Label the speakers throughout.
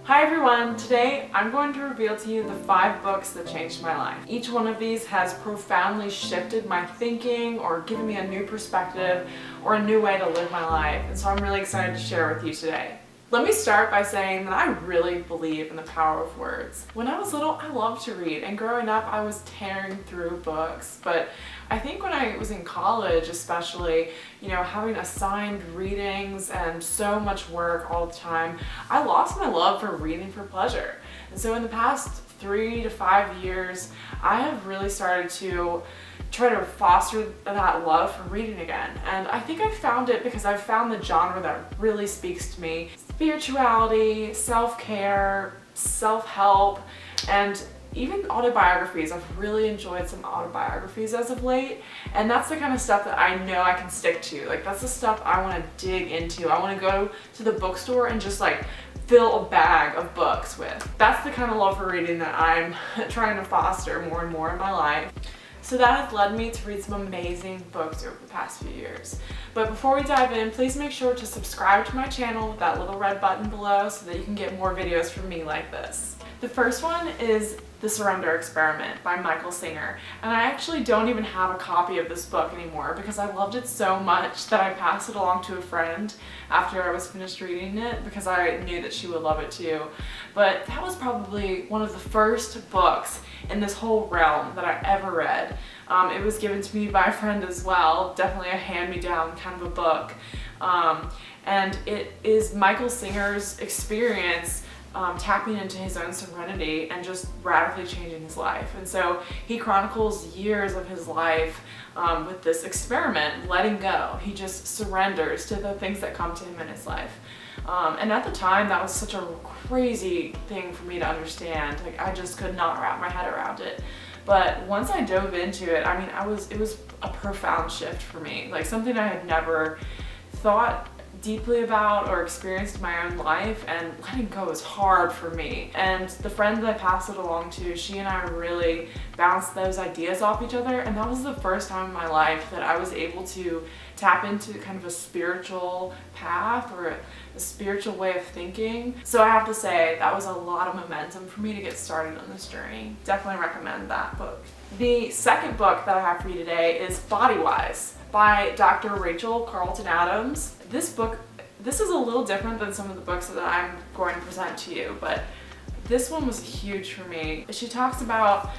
Speaker 1: Hi everyone! Today I'm going to reveal to you the 5 books that changed my life. Each one of these has profoundly shifted my thinking or given me a new perspective or a new way to live my life, and so I'm really excited to share with you today. Let me start by saying that I really believe in the power of words. When I was little, I loved to read, and growing up I was tearing through books, but I think when I was in college especially, having assigned readings and so much work all the time, I lost my love for reading for pleasure. And so in the past 3 to 5 years, I have really started to try to foster that love for reading again. And I think I've found it because I've found the genre that really speaks to me. Spirituality, self-care, self-help, and even autobiographies. I've really enjoyed some autobiographies as of late, and that's the kind of stuff that I know I can stick to. Like, that's the stuff I want to dig into. I want to go to the bookstore and just fill a bag of books with. That's the kind of love for reading that I'm trying to foster more and more in my life. So that has led me to read some amazing books over the past few years. But before we dive in, please make sure to subscribe to my channel with that little red button below so that you can get more videos from me like this. The first one is The Surrender Experiment by Michael Singer, and I actually don't even have a copy of this book anymore because I loved it so much that I passed it along to a friend after I was finished reading it because I knew that she would love it too. But that was probably one of the first books in this whole realm that I ever read. It was given to me by a friend as well, definitely a hand-me-down kind of a book. And it is Michael Singer's experience tapping into his own serenity and just radically changing his life. And so he chronicles years of his life with this experiment, letting go. He just surrenders to the things that come to him in his life. And at the time, that was such a crazy thing for me to understand. I just could not wrap my head around it. But once I dove into it, it was a profound shift for me. Something I had never thought deeply about or experienced in my own life, and letting go is hard for me. And the friend that I passed it along to, she and I really bounced those ideas off each other, and that was the first time in my life that I was able to tap into kind of a spiritual path or a spiritual way of thinking. So I have to say that was a lot of momentum for me to get started on this journey. Definitely recommend that book. The second book that I have for you today is Body Wise by Dr. Rachel Carlton Adams. This is a little different than some of the books that I'm going to present to you, but this one was huge for me. She talks about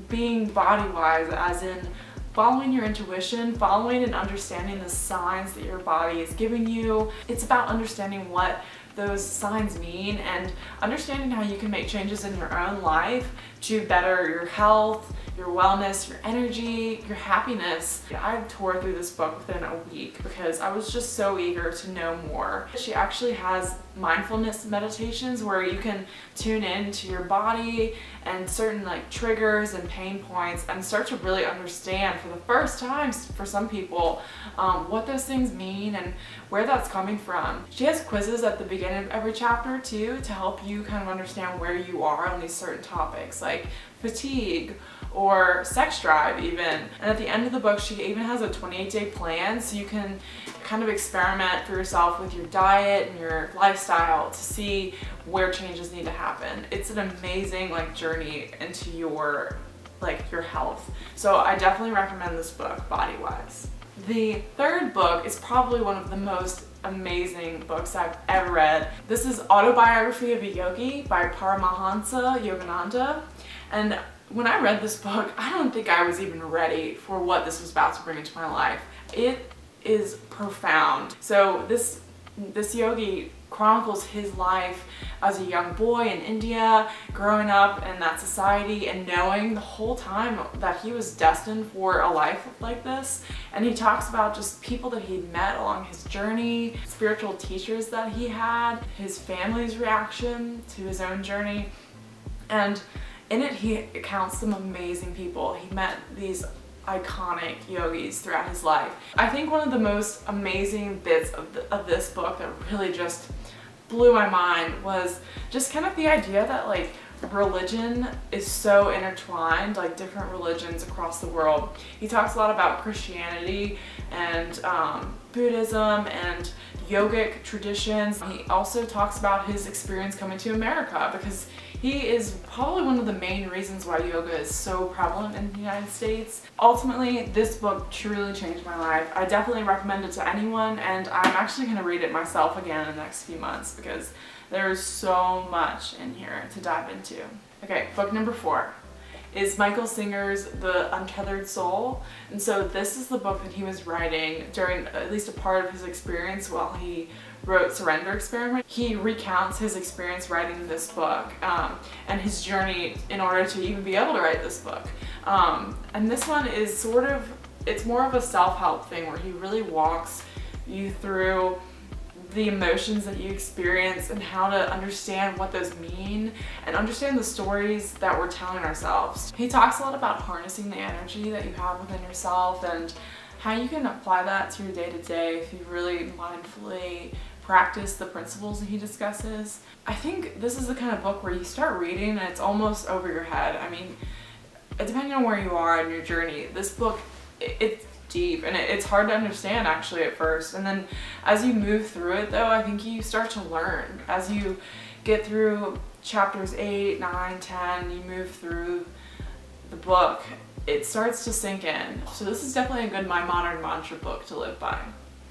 Speaker 1: being body wise, as in following your intuition, following and understanding the signs that your body is giving you. It's about understanding what those signs mean and understanding how you can make changes in your own life to better your health, your wellness, your energy, your happiness. I tore through this book within a week because I was just so eager to know more. She actually has mindfulness meditations where you can tune in to your body and certain triggers and pain points and start to really understand for the first time for some people what those things mean and where that's coming from. She has quizzes at the beginning of every chapter too to help you kind of understand where you are on these certain topics like fatigue or sex drive even. And at the end of the book, she even has a 28-day plan so you can kind of experiment for yourself with your diet and your lifestyle to see where changes need to happen. It's an amazing journey into your health. So I definitely recommend this book, Body Wise. The third book is probably one of the most amazing books I've ever read. This is Autobiography of a Yogi by Paramahansa Yogananda. And when I read this book, I don't think I was even ready for what this was about to bring into my life. It is profound. So this yogi chronicles his life as a young boy in India, growing up in that society and knowing the whole time that he was destined for a life like this. And he talks about just people that he'd met along his journey, spiritual teachers that he had, his family's reaction to his own journey. And in it, he accounts some amazing people. He met these iconic yogis throughout his life. I think one of the most amazing bits of this book that really just blew my mind was just kind of the idea that religion is so intertwined, different religions across the world. He talks a lot about Christianity and Buddhism and yogic traditions. He also talks about his experience coming to America, because he is probably one of the main reasons why yoga is so prevalent in the United States. Ultimately, this book truly changed my life. I definitely recommend it to anyone, and I'm actually going to read it myself again in the next few months because there's so much in here to dive into. Okay, book number 4 is Michael Singer's The Untethered Soul. And so this is the book that he was writing during at least a part of his experience while he wrote Surrender Experiment. He recounts his experience writing this book and his journey in order to even be able to write this book. And this one is sort of, it's more of a self-help thing where he really walks you through the emotions that you experience and how to understand what those mean and understand the stories that we're telling ourselves. He talks a lot about harnessing the energy that you have within yourself and how you can apply that to your day-to-day if you really mindfully practice the principles that he discusses. I think this is the kind of book where you start reading and it's almost over your head. I mean, depending on where you are in your journey, this book, it's deep and it's hard to understand actually at first, and then as you move through it though, I think you start to learn. As you get through chapters 8, 9, 10, you move through the book, it starts to sink in. So this is definitely a good My Modern Mantra book to live by.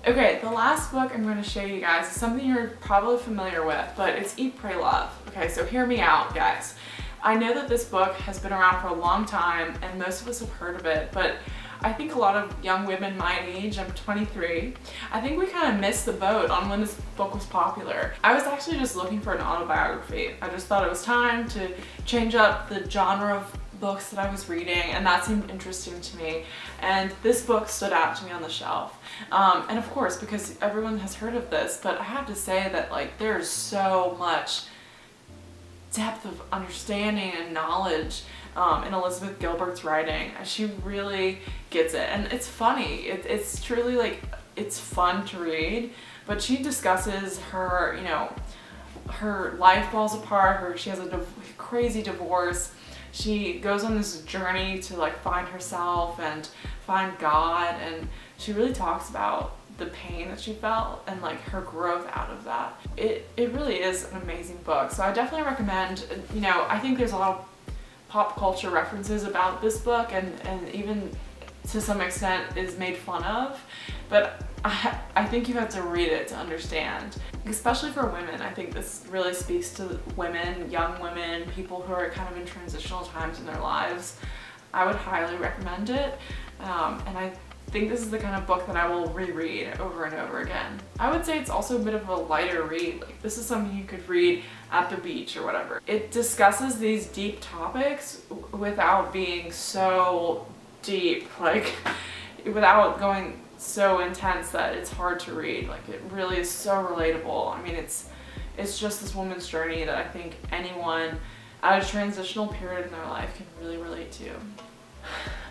Speaker 1: Okay, the last book I'm going to show you guys is something you're probably familiar with, but it's Eat, Pray, Love. Okay, so hear me out, guys. I know that this book has been around for a long time and most of us have heard of it, but I think a lot of young women my age, I'm 23, I think we kind of missed the boat on when this book was popular. I was actually just looking for an autobiography. I just thought it was time to change up the genre of books that I was reading, and that seemed interesting to me, and this book stood out to me on the shelf. And of course, because everyone has heard of this, but I have to say that like there's so much depth of understanding and knowledge in Elizabeth Gilbert's writing. She really gets it, and it's funny. It's truly like, it's fun to read, but she discusses her, you know, her life falls apart, she has a crazy divorce. She goes on this journey to like find herself and find God, and she really talks about the pain that she felt and like her growth out of that. It really is an amazing book, so I definitely recommend. You know, I think there's a lot of pop culture references about this book, and even to some extent is made fun of, but I think you have to read it to understand. Especially for women, I think this really speaks to women, young women, people who are kind of in transitional times in their lives. I would highly recommend it, and I think this is the kind of book that I will reread over and over again. I would say it's also a bit of a lighter read. Like, this is something you could read at the beach or whatever. It discusses these deep topics without being so deep, like without going so intense that it's hard to read. Like, it really is so relatable. I mean, it's just this woman's journey that I think anyone at a transitional period in their life can really relate to.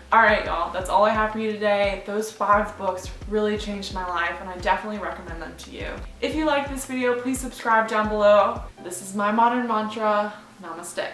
Speaker 1: Alright y'all, that's all I have for you today. Those 5 books really changed my life, and I definitely recommend them to you. If you liked this video, please subscribe down below. This is My Modern Mantra. Namaste.